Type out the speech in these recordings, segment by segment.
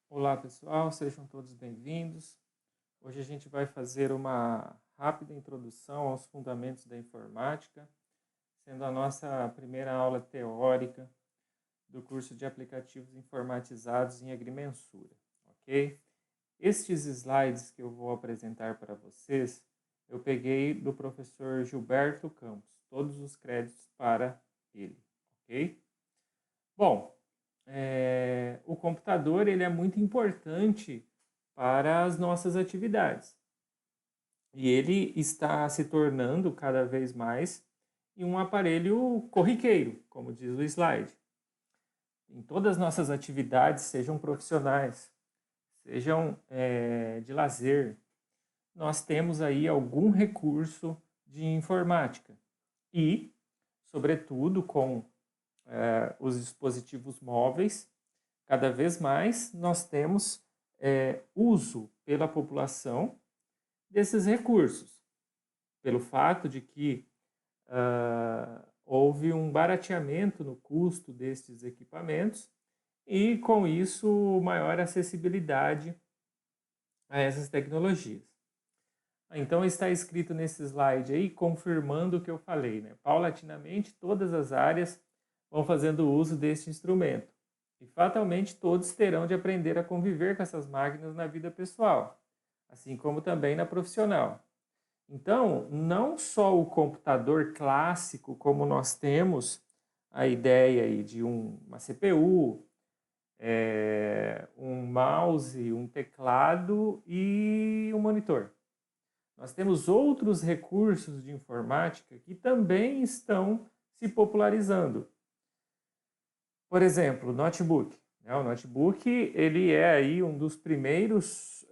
Olá pessoal, sejam todos bem-vindos. Hoje a gente vai fazer uma rápida introdução aos fundamentos da informática, sendo a nossa primeira aula teórica do curso de aplicativos informatizados em agrimensura, ok? Estes slides que eu vou apresentar para vocês, eu peguei do professor Gilberto Campos, todos os créditos para ele, ok? Bom, o computador ele é muito importante para as nossas atividades. E ele está se tornando cada vez mais um aparelho corriqueiro, como diz o slide. Em todas as nossas atividades, sejam profissionais, sejam de lazer, nós temos aí algum recurso de informática. E, sobretudo, com os dispositivos móveis, cada vez mais nós temos uso pela população desses recursos, pelo fato de que houve um barateamento no custo destes equipamentos e, com isso, maior acessibilidade a essas tecnologias. Então, está escrito nesse slide aí, confirmando o que eu falei, né? Paulatinamente, todas as áreas vão fazendo uso deste instrumento. E fatalmente todos terão de aprender a conviver com essas máquinas na vida pessoal, assim como também na profissional. Então, não só o computador clássico, como nós temos a ideia aí de uma CPU, um mouse, um teclado e um monitor. Nós temos outros recursos de informática que também estão se popularizando. Por exemplo, o notebook. O notebook ele é aí um dos primeiros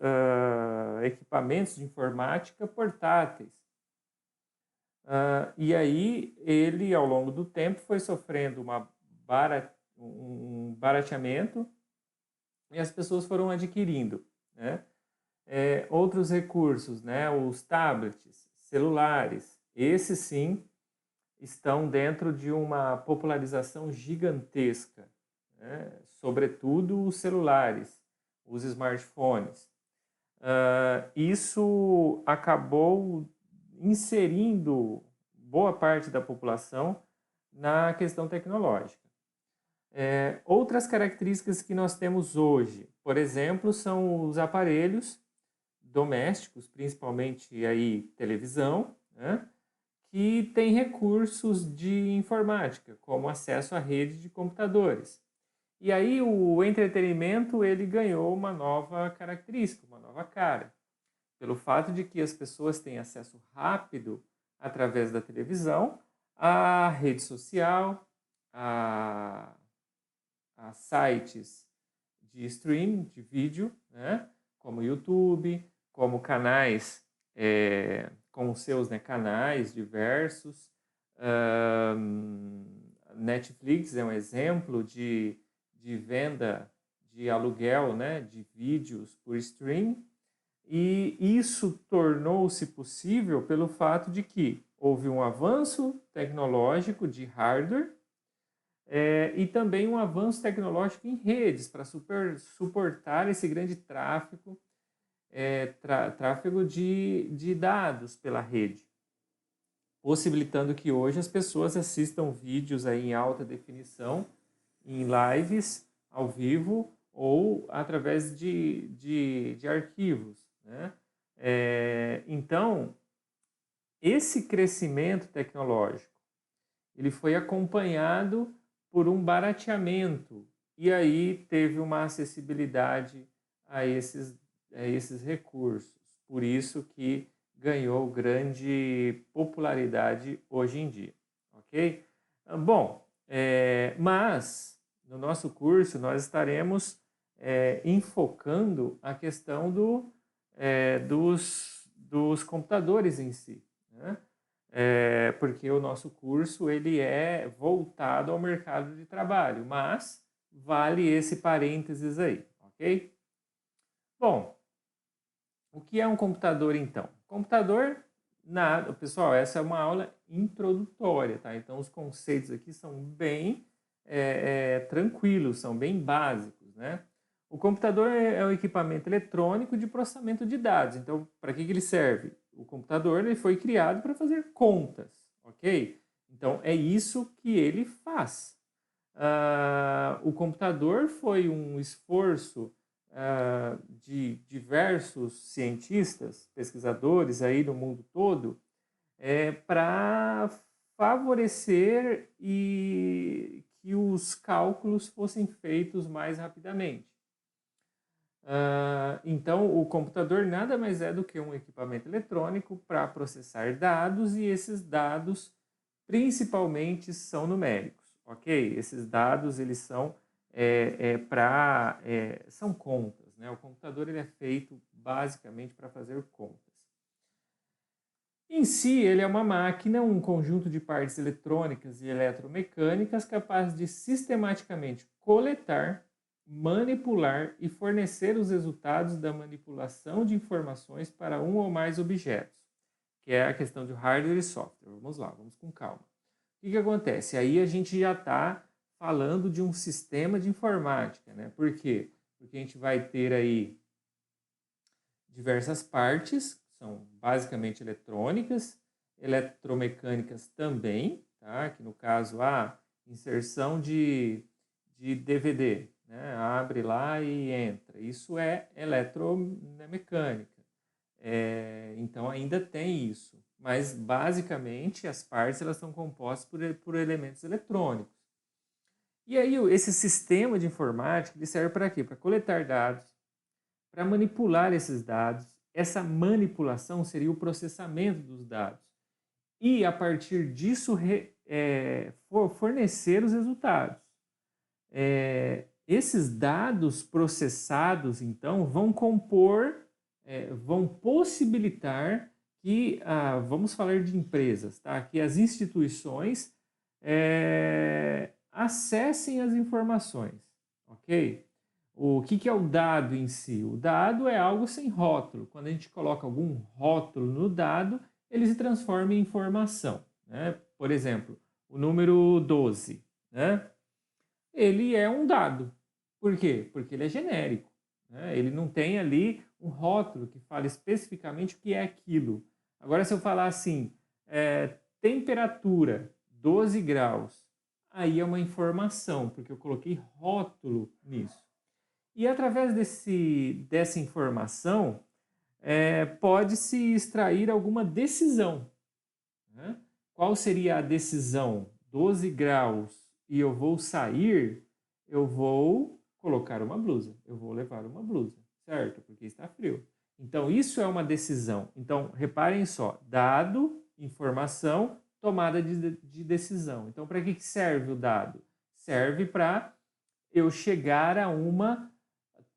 equipamentos de informática portáteis. E aí ele, ao longo do tempo, foi sofrendo um barateamento e as pessoas foram adquirindo, né? Outros recursos, né? Os tablets, celulares, esses sim estão dentro de uma popularização gigantesca, né? Sobretudo os celulares, os smartphones. Isso acabou inserindo boa parte da população na questão tecnológica. Outras características que nós temos hoje, por exemplo, são os aparelhos domésticos, principalmente aí televisão, né? Que tem recursos de informática, como acesso à rede de computadores. E aí o entretenimento ele ganhou uma nova característica, uma nova cara, pelo fato de que as pessoas têm acesso rápido através da televisão à rede social, a sites de streaming, de vídeo, né? Como YouTube, como canais com os seus canais diversos. Netflix é um exemplo de venda de aluguel, né, de vídeos por streaming, e isso tornou-se possível pelo fato de que houve um avanço tecnológico de hardware e também um avanço tecnológico em redes para suportar esse grande tráfego de dados pela rede, possibilitando que hoje as pessoas assistam vídeos aí em alta definição, em lives, ao vivo, ou através de arquivos, né? Então, esse crescimento tecnológico, ele foi acompanhado por um barateamento, e aí teve uma acessibilidade a esses recursos. Por isso que ganhou grande popularidade hoje em dia, ok? Bom, mas no nosso curso nós estaremos enfocando a questão dos computadores em si, né? Porque o nosso curso ele é voltado ao mercado de trabalho, mas vale esse parênteses aí, ok? Bom, o que é um computador então? Computador, nada, pessoal, essa é uma aula introdutória, tá? Então os conceitos aqui são bem tranquilos, são bem básicos, né? O computador é um equipamento eletrônico de processamento de dados. Então, para que ele serve? O computador ele foi criado para fazer contas, ok? Então, é isso que ele faz. O computador foi um esforço de diversos cientistas, pesquisadores aí no mundo todo, para favorecer e que os cálculos fossem feitos mais rapidamente. Então, o computador nada mais é do que um equipamento eletrônico para processar dados, e esses dados principalmente são numéricos, ok? Esses dados eles são são contas, né? O computador ele é feito basicamente para fazer contas. Em si, ele é uma máquina, um conjunto de partes eletrônicas e eletromecânicas capaz de sistematicamente coletar, manipular e fornecer os resultados da manipulação de informações para um ou mais objetos, que é a questão de hardware e software. Vamos lá, vamos com calma. O que acontece? Aí a gente já está falando de um sistema de informática, né? Por quê? Porque a gente vai ter aí diversas partes, são basicamente eletrônicas, eletromecânicas também, tá? Que no caso a inserção de DVD, né? Abre lá e entra. Isso é eletromecânica. Então ainda tem isso, mas basicamente as partes elas são compostas por elementos eletrônicos. E aí esse sistema de informática ele serve para quê? Para coletar dados, para manipular esses dados. Essa manipulação seria o processamento dos dados. E, a partir disso, fornecer os resultados. Esses dados processados, então, vão compor, vão possibilitar que, vamos falar de empresas, tá? Que as instituições acessem as informações, ok? O que é o dado em si? O dado é algo sem rótulo. Quando a gente coloca algum rótulo no dado, ele se transforma em informação, né? Por exemplo, o número 12, né? Ele é um dado. Por quê? Porque ele é genérico, né? Ele não tem ali um rótulo que fala especificamente o que é aquilo. Agora, se eu falar assim, temperatura 12 graus, aí é uma informação, porque eu coloquei rótulo nisso. E através dessa informação, pode-se extrair alguma decisão, né? Qual seria a decisão? 12 graus e eu vou sair, eu vou colocar uma blusa, eu vou levar uma blusa, certo? Porque está frio. Então, isso é uma decisão. Então, reparem só, dado, informação, tomada de decisão. Então, para que serve o dado? Serve para eu chegar a uma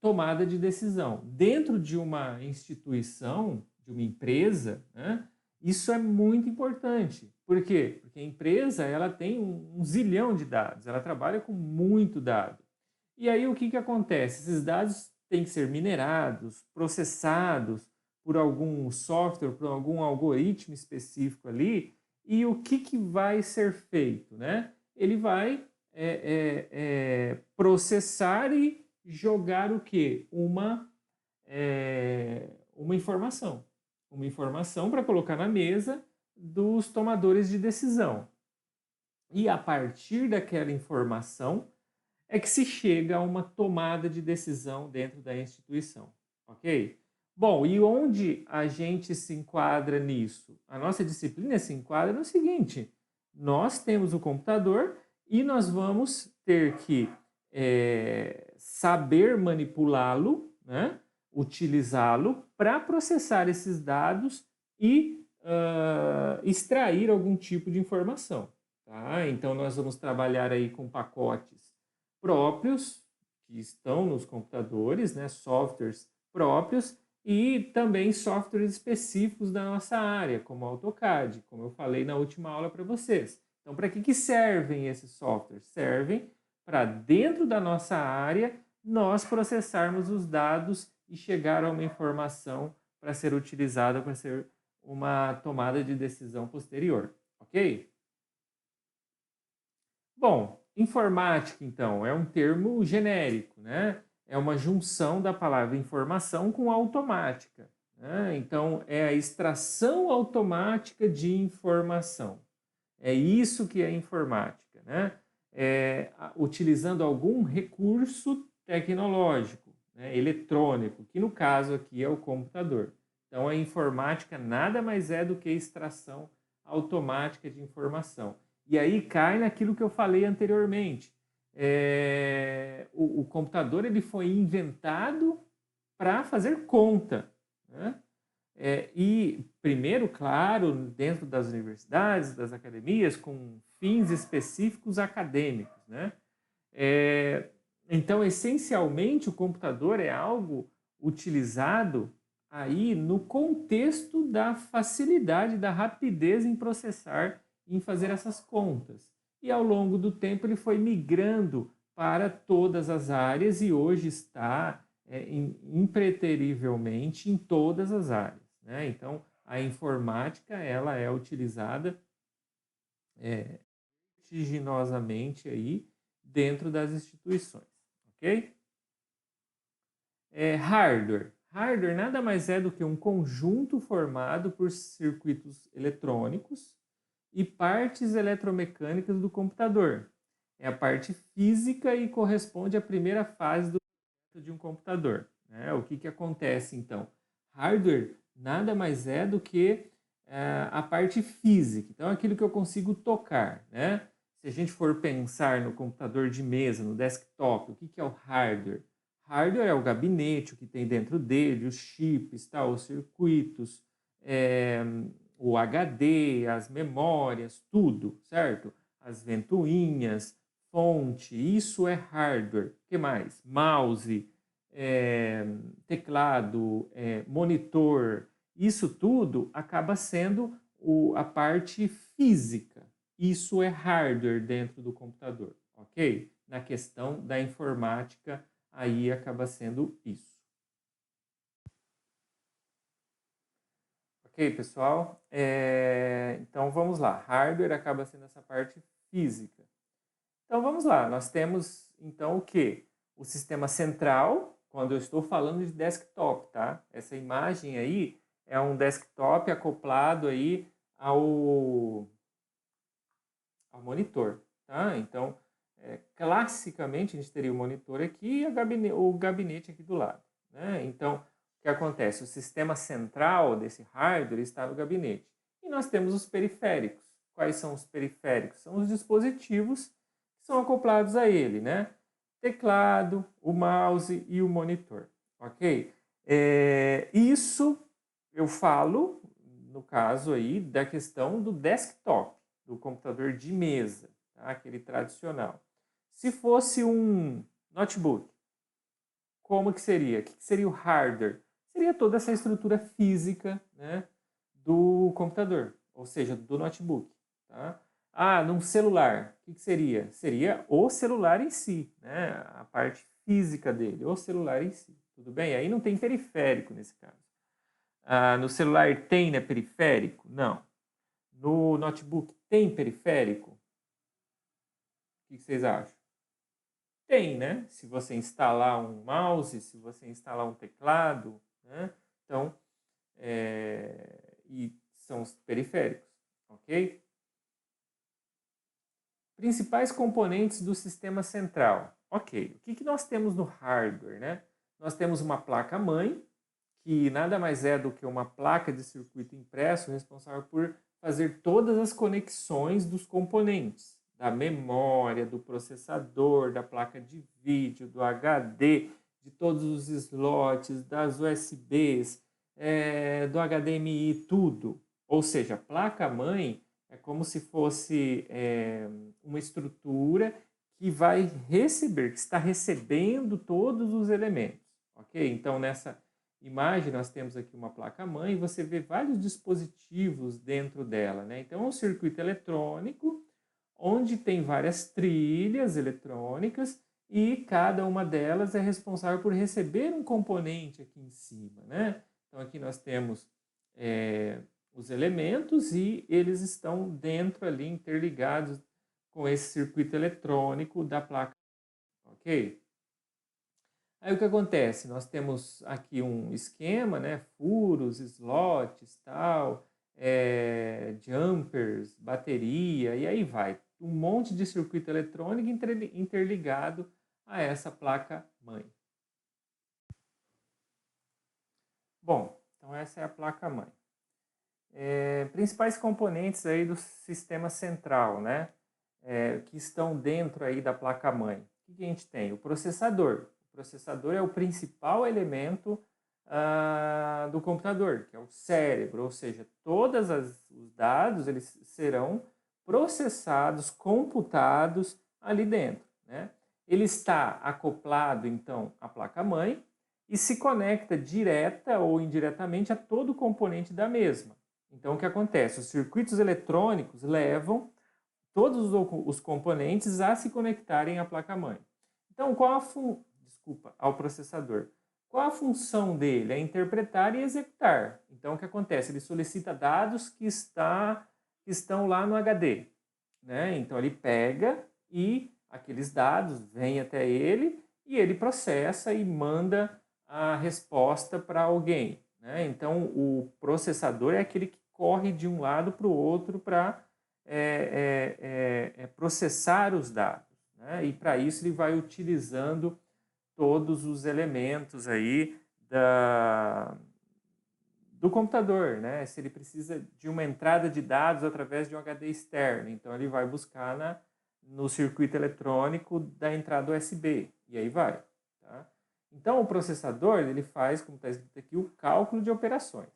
tomada de decisão. Dentro de uma instituição, de uma empresa, né, isso é muito importante. Por quê? Porque a empresa ela tem um zilhão de dados, ela trabalha com muito dado. E aí o que acontece? Esses dados têm que ser minerados, processados por algum software, por algum algoritmo específico ali, e o que vai ser feito? Né? Ele vai processar e jogar o quê? Uma informação. Uma informação para colocar na mesa dos tomadores de decisão. E a partir daquela informação é que se chega a uma tomada de decisão dentro da instituição, ok? Bom, e onde a gente se enquadra nisso? A nossa disciplina se enquadra no seguinte: nós temos o computador e nós vamos ter que saber manipulá-lo, né? Utilizá-lo para processar esses dados e extrair algum tipo de informação. Tá? Então, nós vamos trabalhar aí com pacotes próprios que estão nos computadores, né? Softwares próprios e também softwares específicos da nossa área, como o AutoCAD, como eu falei na última aula para vocês. Então, para que servem esses softwares? Servem para, dentro da nossa área, nós processarmos os dados e chegar a uma informação para ser utilizada para ser uma tomada de decisão posterior, ok? Bom, informática, então, é um termo genérico, né? é uma junção da palavra informação com automática, né? Então, é a extração automática de informação. É isso que é informática, né? Utilizando algum recurso tecnológico, né, eletrônico, que no caso aqui é o computador. Então, a informática nada mais é do que extração automática de informação. E aí cai naquilo que eu falei anteriormente. O computador ele foi inventado para fazer conta, né? E primeiro, claro, dentro das universidades, das academias, com fins específicos acadêmicos, né? Então, essencialmente, o computador é algo utilizado aí no contexto da facilidade, da rapidez em processar, em fazer essas contas. E ao longo do tempo ele foi migrando para todas as áreas e hoje está impreterivelmente em todas as áreas, né? Então, a informática ela é utilizada vertiginosamente aí dentro das instituições, ok? Hardware. Hardware nada mais é do que um conjunto formado por circuitos eletrônicos e partes eletromecânicas do computador. É a parte física e corresponde à primeira fase de um computador, né? O que acontece então? Hardware nada mais é do que a parte física, então aquilo que eu consigo tocar, né? Se a gente for pensar no computador de mesa, no desktop, o que é o hardware? Hardware é o gabinete, o que tem dentro dele, os chips, tá? Os circuitos, o HD, as memórias, tudo, certo? As ventoinhas, fonte, isso é hardware. O que mais? Mouse, teclado, monitor, isso tudo acaba sendo a parte física. Isso é hardware dentro do computador, ok? Na questão da informática, aí acaba sendo isso. Ok, pessoal? Então vamos lá. Hardware acaba sendo essa parte física. Então vamos lá. Nós temos então o quê? O sistema central, quando eu estou falando de desktop, tá? Essa imagem aí é um desktop acoplado aí ao monitor, tá? Então, classicamente a gente teria o monitor aqui e o gabinete aqui do lado, né? Então, o que acontece? O sistema central desse hardware está no gabinete. E nós temos os periféricos. Quais são os periféricos? São os dispositivos que são acoplados a ele, né? Teclado, o mouse e o monitor, ok? Isso eu falo, no caso aí, da questão do desktop, do computador de mesa, tá? Aquele tradicional. Se fosse um notebook, como que seria? O que seria o hardware? Seria toda essa estrutura física, né, do computador, ou seja, do notebook. Tá? Num celular, o que seria? Seria o celular em si, né, a parte física dele, o celular em si. Tudo bem? Aí não tem periférico nesse caso. No celular tem, né, periférico? Não. No notebook tem periférico? O que vocês acham? Tem, né? Se você instalar um mouse, se você instalar um teclado, né? Então, e são os periféricos, ok? Principais componentes do sistema central. Ok, o que nós temos no hardware, né? Nós temos uma placa-mãe, que nada mais é do que uma placa de circuito impresso responsável por fazer todas as conexões dos componentes, da memória, do processador, da placa de vídeo, do HD, de todos os slots, das USBs, do HDMI, tudo. Ou seja, a placa-mãe é como se fosse uma estrutura que vai receber, que está recebendo todos os elementos, ok? Então, nessa imagem, nós temos aqui uma placa-mãe e você vê vários dispositivos dentro dela, né? Então, é um circuito eletrônico onde tem várias trilhas eletrônicas e cada uma delas é responsável por receber um componente aqui em cima, né? Então, aqui nós temos os elementos e eles estão dentro ali, interligados com esse circuito eletrônico da placa, ok? Aí o que acontece? Nós temos aqui um esquema, né? Furos, slots, tal, jumpers, bateria, e aí vai. Um monte de circuito eletrônico interligado a essa placa-mãe. Bom, então essa é a placa-mãe. Principais componentes aí do sistema central, né? Que estão dentro aí da placa-mãe. O que a gente tem? O processador. O processador é o principal elemento do computador, que é o cérebro, ou seja, todos os dados eles serão processados, computados ali dentro, né? Ele está acoplado, então, à placa-mãe e se conecta direta ou indiretamente a todo componente da mesma. Então, o que acontece? Os circuitos eletrônicos levam todos os componentes a se conectarem à placa-mãe. Então, ao processador. Qual a função dele? É interpretar e executar. Então, o que acontece? Ele solicita dados que estão lá no HD. Né? Então, ele pega e aqueles dados vêm até ele e ele processa e manda a resposta para alguém. Né? Então, o processador é aquele que corre de um lado para o outro para processar os dados. Né? E para isso ele vai utilizando todos os elementos aí do computador, né? Se ele precisa de uma entrada de dados através de um HD externo, então ele vai buscar no circuito eletrônico da entrada USB, e aí vai. Tá? Então o processador ele faz, como está escrito aqui, o cálculo de operações.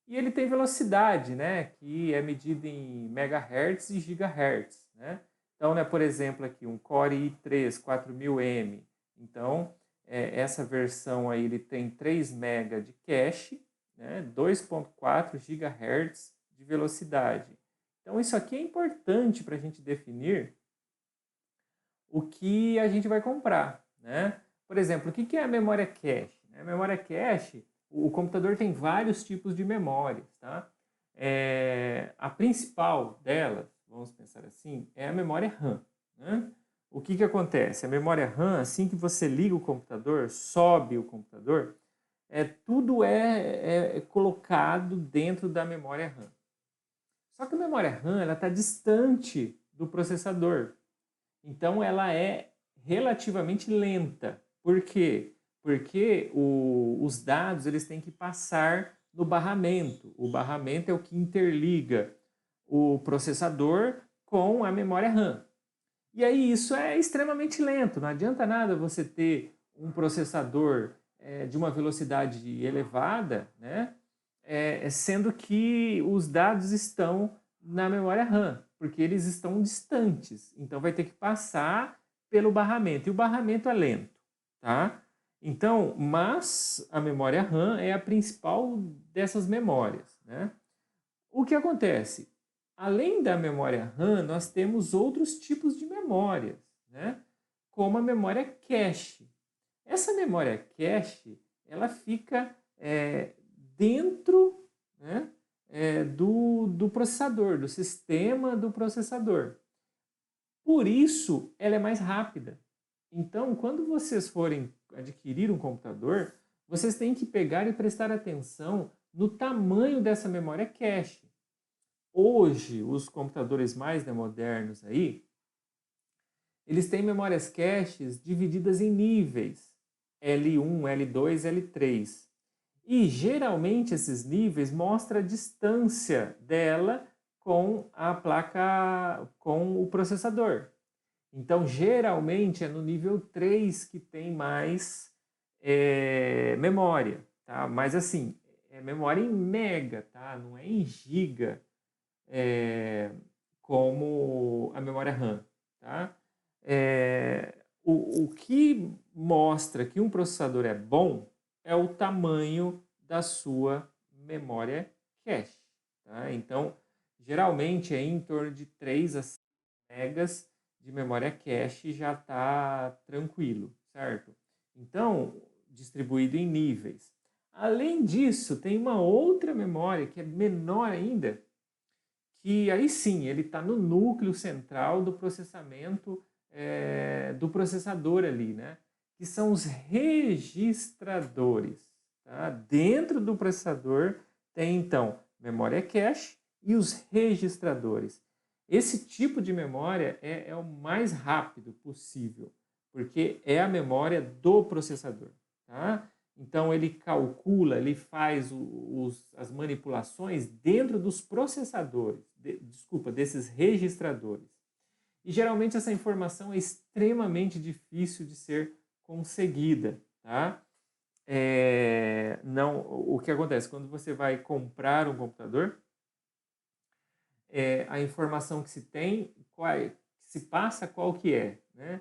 E ele tem velocidade, né? Que é medida em megahertz e gigahertz, né? Então, né, por exemplo, aqui um Core i3 4000M. Então, essa versão aí ele tem 3 MB de cache, né, 2.4 GHz de velocidade. Então, isso aqui é importante para a gente definir o que a gente vai comprar. Né? Por exemplo, o que é a memória cache? A memória cache, o computador tem vários tipos de memórias. Tá? A principal delas, vamos pensar assim, é a memória RAM. Né? O que acontece? A memória RAM, assim que você liga o computador, sobe o computador, tudo é colocado dentro da memória RAM. Só que a memória RAM está distante do processador. Então, ela é relativamente lenta. Por quê? Porque os dados eles têm que passar no barramento. O barramento é o que interliga o processador com a memória RAM. E aí isso é extremamente lento. Não adianta nada você ter um processador de uma velocidade elevada, né? Sendo que os dados estão na memória RAM, porque eles estão distantes. Então vai ter que passar pelo barramento. E o barramento é lento. Tá? Então, mas a memória RAM é a principal dessas memórias. Né? O que acontece? Além da memória RAM, nós temos outros tipos de memórias, né? Como a memória cache. Essa memória cache, ela fica dentro, né, do processador, do sistema do processador. Por isso, ela é mais rápida. Então, quando vocês forem adquirir um computador, vocês têm que pegar e prestar atenção no tamanho dessa memória cache. Hoje, os computadores mais modernos aí, eles têm memórias caches divididas em níveis, L1, L2, L3. E geralmente esses níveis mostram a distância dela com a placa, com o processador. Então, geralmente é no nível 3 que tem mais memória, tá? Mas assim, é memória em mega, tá? Não é em giga, como a memória RAM, tá? O que mostra que um processador é bom é o tamanho da sua memória cache. Tá? Então, geralmente é em torno de 3 a 5 megas de memória cache já está tranquilo, certo? Então, distribuído em níveis. Além disso, tem uma outra memória que é menor ainda, que aí sim, ele está no núcleo central do processamento do processador ali, né? que são os registradores. Tá? Dentro do processador tem, então, memória cache e os registradores. Esse tipo de memória é o mais rápido possível, porque é a memória do processador. Tá? Então, ele calcula, ele faz as manipulações dentro dos processadores, desses registradores. E, geralmente, essa informação é extremamente difícil de ser conseguida. Tá? O que acontece? Quando você vai comprar um computador, a informação que se tem, se passa, qual que é? Né?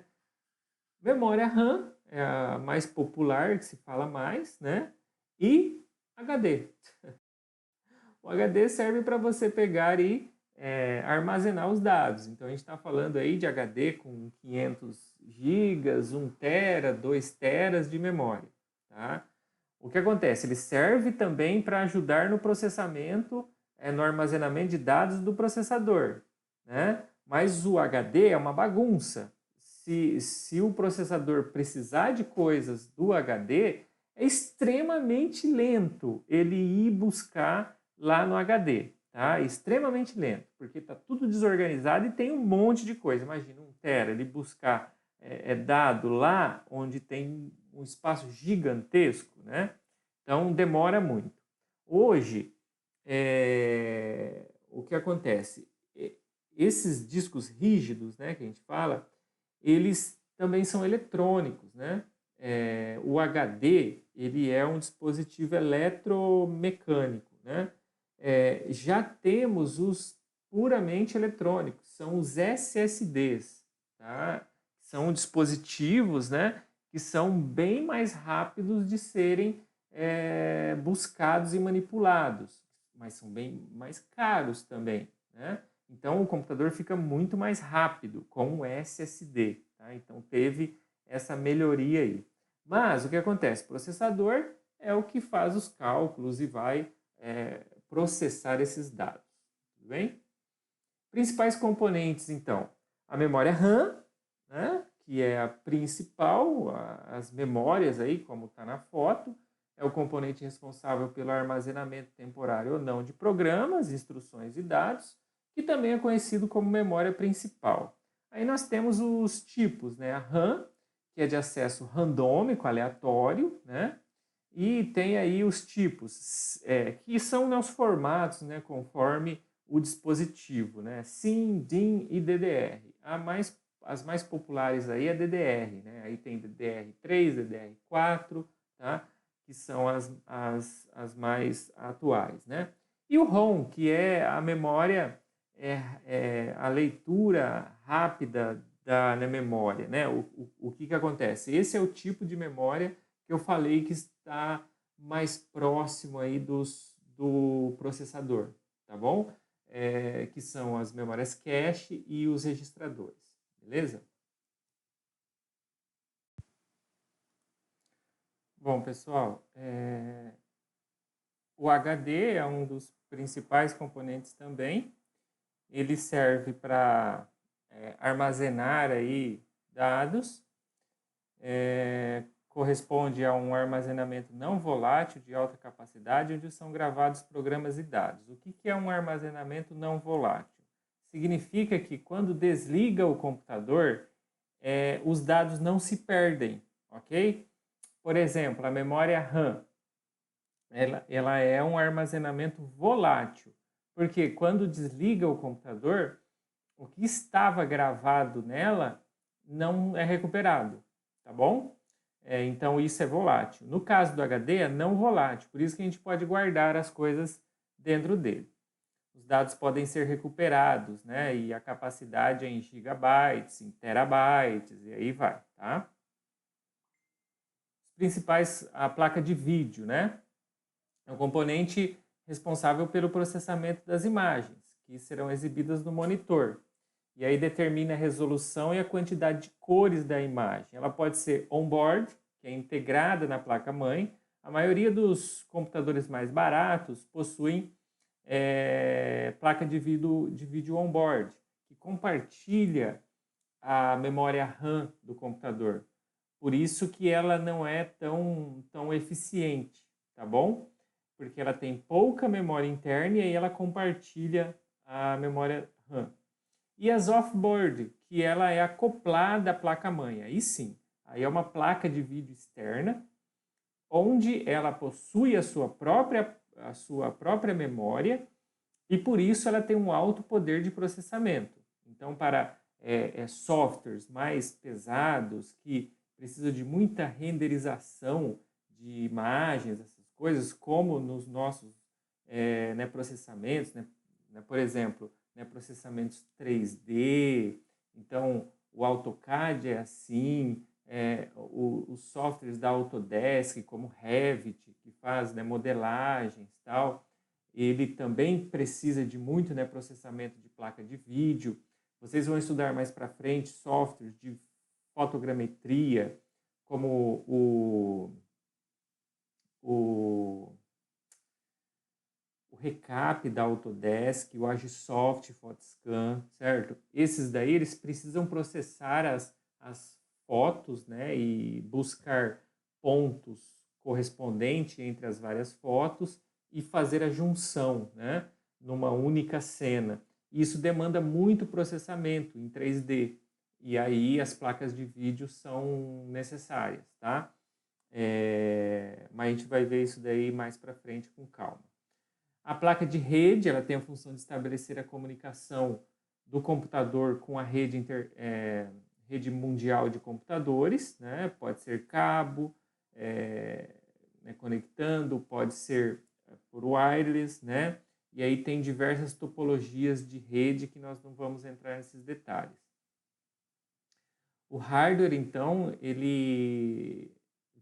Memória RAM é a mais popular, que se fala mais, né? E HD. O HD serve para você pegar e armazenar os dados. Então, a gente está falando aí de HD com 500 GB, 1 TB, 2 TB de memória. Tá? O que acontece? Ele serve também para ajudar no processamento, no armazenamento de dados do processador. Né? Mas o HD é uma bagunça. Se o processador precisar de coisas do HD, é extremamente lento ele ir buscar lá no HD. Tá? Extremamente lento, porque está tudo desorganizado e tem um monte de coisa. Imagina 1 TB, ele buscar dado lá onde tem um espaço gigantesco, né? Então demora muito. Hoje, o que acontece? Esses discos rígidos, né, que a gente fala, eles também são eletrônicos, né? O HD, ele é um dispositivo eletromecânico, né? Já temos os puramente eletrônicos, são os SSDs, tá? São dispositivos, né, que são bem mais rápidos de serem buscados e manipulados, mas são bem mais caros também, né? Então, o computador fica muito mais rápido com o SSD. Tá? Então, teve essa melhoria aí. Mas, o que acontece? O processador é o que faz os cálculos e vai processar esses dados. Tudo bem? Principais componentes, então. A memória RAM, né? Que é a principal, as memórias aí, como está na foto, é o componente responsável pelo armazenamento temporário ou não de programas, instruções e dados, que também é conhecido como memória principal. Aí nós temos os tipos, né? A RAM, que é de acesso randômico, aleatório, né? E tem aí os tipos, que são os formatos, né? Conforme o dispositivo, né? SIM, DIM e DDR. As mais populares aí é DDR, né? Aí tem DDR3, DDR4, tá? Que são as mais atuais, né? E o ROM, que é a memória, a leitura rápida da memória, né? O que acontece? Esse é o tipo de memória que eu falei que está mais próximo aí do processador, tá bom? Que são as memórias cache e os registradores, beleza? Bom, pessoal, o HD é um dos principais componentes também. Ele serve para armazenar aí dados, corresponde a um armazenamento não volátil de alta capacidade, onde são gravados programas e dados. O que é um armazenamento não volátil? Significa que quando desliga o computador, os dados não se perdem, ok? Por exemplo, a memória RAM, ela é um armazenamento volátil, porque quando desliga o computador, o que estava gravado nela não é recuperado, tá bom? Então, isso é volátil. No caso do HD, é não volátil, por isso que a gente pode guardar as coisas dentro dele. Os dados podem ser recuperados, né? E a capacidade é em gigabytes, em terabytes, e aí vai, tá? Os principais, a placa de vídeo, né? É um componente responsável pelo processamento das imagens, que serão exibidas no monitor. E aí determina a resolução e a quantidade de cores da imagem. Ela pode ser on-board, que é integrada na placa-mãe. A maioria dos computadores mais baratos possuem placa de vídeo on-board, que compartilha a memória RAM do computador. Por isso que ela não é tão eficiente, tá bom? Porque ela tem pouca memória interna e aí ela compartilha a memória RAM. E as off-board, que ela é acoplada à placa-mãe. Aí sim, aí é uma placa de vídeo externa, onde ela possui a sua própria memória e por isso ela tem um alto poder de processamento. Então, para softwares mais pesados, que precisam de muita renderização de imagens, essas coisas, como nos nossos processamentos, por exemplo, processamentos 3D, então o AutoCAD é assim, os softwares da Autodesk, como Revit, que faz modelagens e tal, ele também precisa de muito processamento de placa de vídeo. Vocês vão estudar mais para frente softwares de fotogrametria, como o Recap da Autodesk, o Agisoft Photoscan, certo? Esses daí, eles precisam processar as fotos, e buscar pontos correspondentes entre as várias fotos e fazer a junção, numa única cena. Isso demanda muito processamento em 3D, e aí as placas de vídeo são necessárias, tá? Mas a gente vai ver isso daí mais para frente com calma. A placa de rede, ela tem a função de estabelecer a comunicação do computador com a rede mundial de computadores, Pode ser cabo, conectando, pode ser por wireless, E aí tem diversas topologias de rede que nós não vamos entrar nesses detalhes. O hardware, então, ele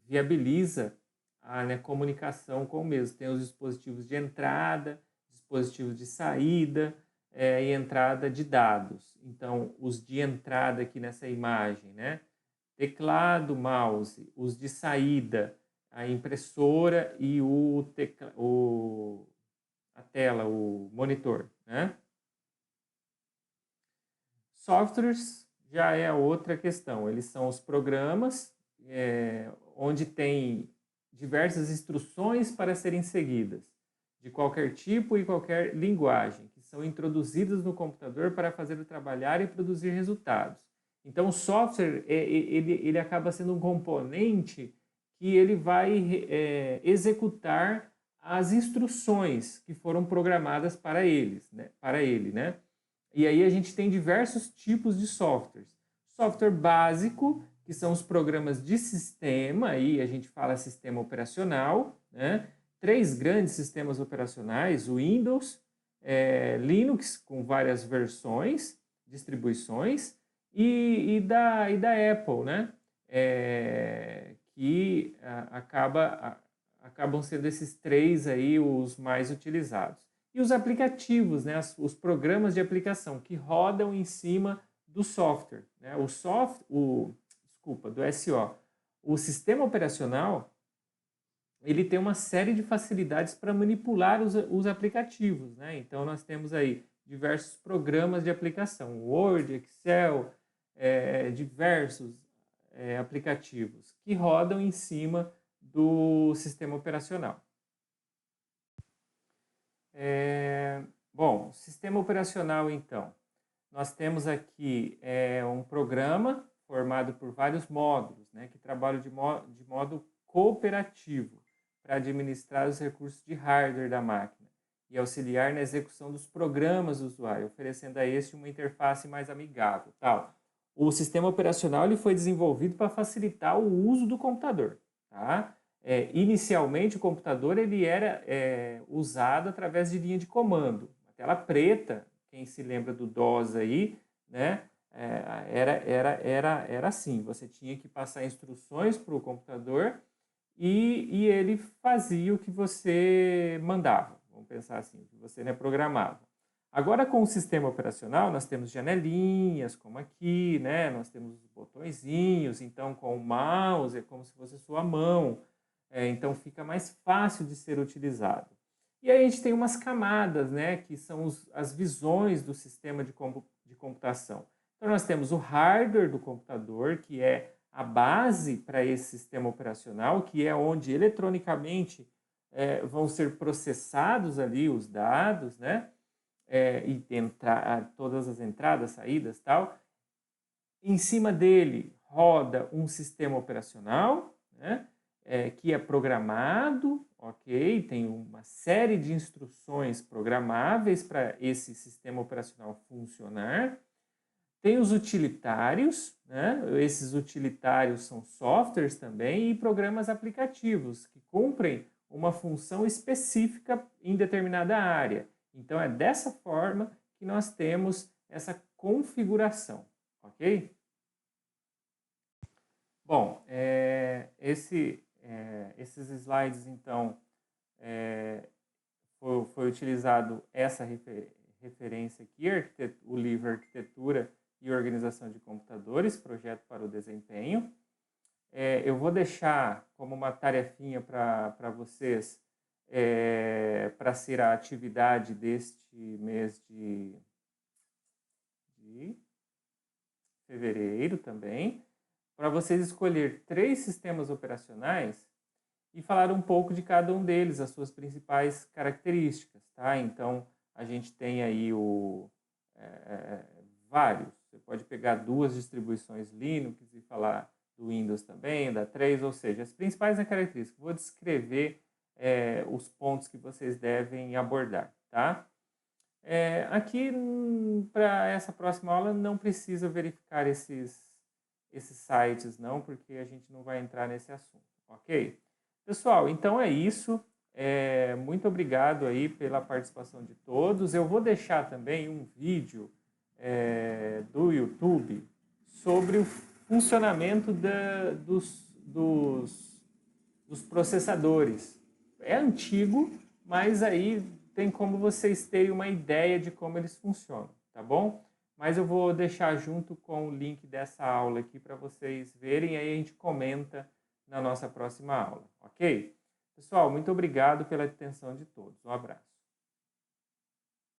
viabiliza a comunicação com o mesmo. Tem os dispositivos de entrada, dispositivos de saída e entrada de dados. Então, os de entrada aqui nessa imagem, teclado, mouse, os de saída, a impressora e a tela, o monitor, Softwares já é outra questão. Eles são os programas onde tem diversas instruções para serem seguidas, de qualquer tipo e qualquer linguagem, que são introduzidas no computador para fazer trabalhar e produzir resultados. Então, o software ele acaba sendo um componente que ele vai executar as instruções que foram programadas para ele, E aí a gente tem diversos tipos de softwares. Software básico, que são os programas de sistema, aí a gente fala sistema operacional, 3 grandes sistemas operacionais, o Windows, Linux com várias versões, distribuições, e da Apple, que acabam sendo esses 3 aí os mais utilizados. E os aplicativos, os programas de aplicação que rodam em cima do software, do SO. O sistema operacional, ele tem uma série de facilidades para manipular os aplicativos, Então, nós temos aí diversos programas de aplicação, Word, Excel, diversos aplicativos que rodam em cima do sistema operacional. Bom, sistema operacional, então. Nós temos aqui um programa formado por vários módulos, que trabalham de modo cooperativo para administrar os recursos de hardware da máquina e auxiliar na execução dos programas do usuário, oferecendo a este uma interface mais amigável. Tal. O sistema operacional ele foi desenvolvido para facilitar o uso do computador. Tá? Inicialmente, o computador ele era usado através de linha de comando. A tela preta, quem se lembra do DOS aí, era assim, você tinha que passar instruções para o computador e ele fazia o que você mandava, vamos pensar assim, que você programava. Agora, com o sistema operacional, nós temos janelinhas, como aqui, nós temos os botõezinhos, então com o mouse é como se fosse a sua mão, então fica mais fácil de ser utilizado. E aí a gente tem umas camadas, que são as visões do sistema de computação. Então nós temos o hardware do computador, que é a base para esse sistema operacional, que é onde eletronicamente vão ser processados ali os dados, né? E todas as entradas, saídas, tal. Em cima dele roda um sistema operacional, né? Que é programado, ok? Tem uma série de instruções programáveis para esse sistema operacional funcionar. Tem os utilitários, né? Esses utilitários são softwares também e programas aplicativos que cumprem uma função específica em determinada área. Então, é dessa forma que nós temos essa configuração, ok? Bom, esses slides, então, foi utilizado essa referência aqui, o livro Arquitetura e Organização de Computadores, Projeto para o Desempenho. Eu vou deixar como uma tarefinha para vocês, para ser a atividade deste mês de fevereiro também, para vocês escolher 3 sistemas operacionais e falar um pouco de cada um deles, as suas principais características, tá? Então, a gente tem aí vários. Você pode pegar 2 distribuições Linux e falar do Windows também, da 3, ou seja, as principais características. Vou descrever os pontos que vocês devem abordar, tá? Aqui, para essa próxima aula, não precisa verificar esses sites, não, porque a gente não vai entrar nesse assunto, ok? Pessoal, então é isso. Muito obrigado aí pela participação de todos. Eu vou deixar também um vídeo do YouTube sobre o funcionamento dos processadores. É antigo, mas aí tem como vocês terem uma ideia de como eles funcionam, tá bom? Mas eu vou deixar junto com o link dessa aula aqui para vocês verem, aí a gente comenta na nossa próxima aula, ok? Pessoal, muito obrigado pela atenção de todos. Um abraço.